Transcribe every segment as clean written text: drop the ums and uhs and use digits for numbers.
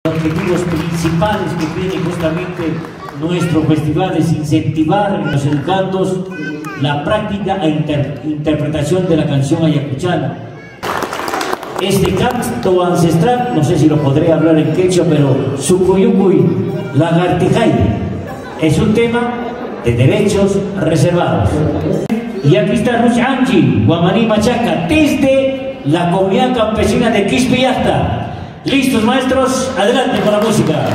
Los objetivos principales que tiene justamente nuestro festival es incentivar en los educandos la práctica e interpretación de la canción ayacuchana. Este canto ancestral, no sé si lo podré hablar en quechua, pero Sucuyucuy, Lagartijay, es un tema de derechos reservados. Y aquí está Ruch Anchi, Guamaní Machaca, desde la comunidad campesina de Quispillasta. ¿Listos, maestros? Adelante con la música.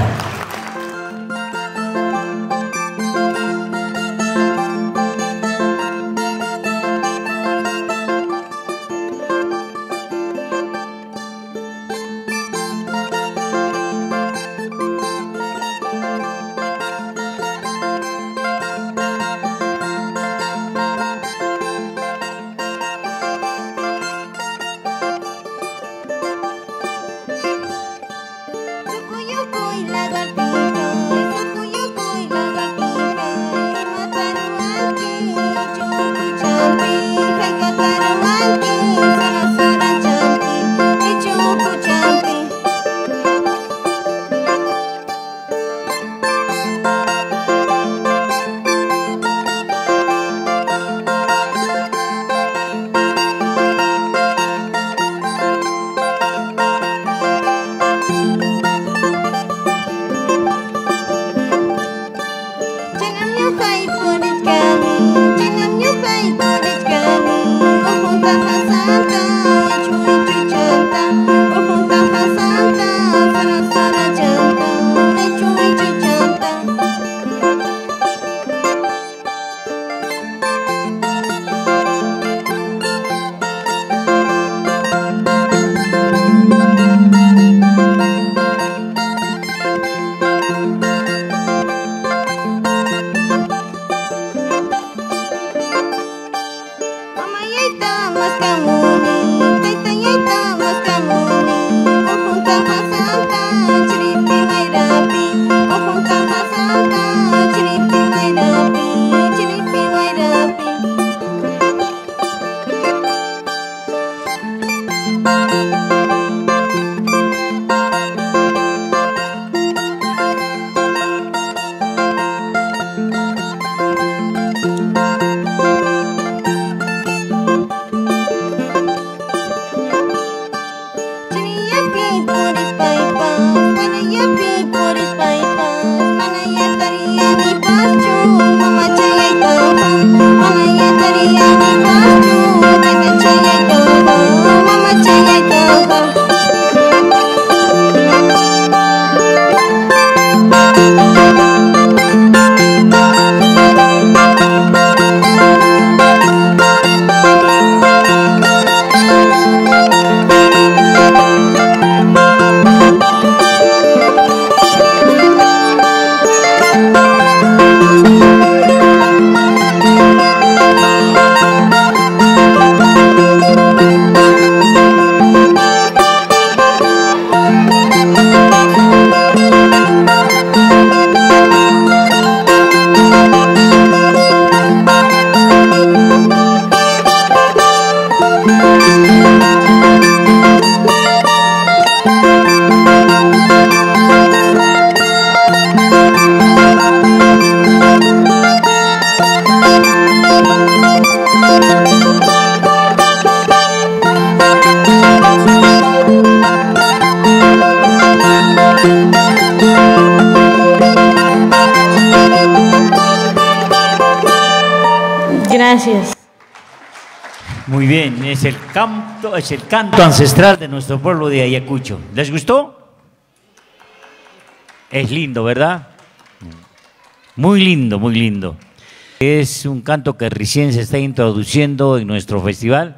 Gracias. Muy bien, es el canto ancestral de nuestro pueblo de Ayacucho. ¿Les gustó? Es lindo, ¿verdad? Muy lindo, muy lindo. Es un canto que recién se está introduciendo en nuestro festival.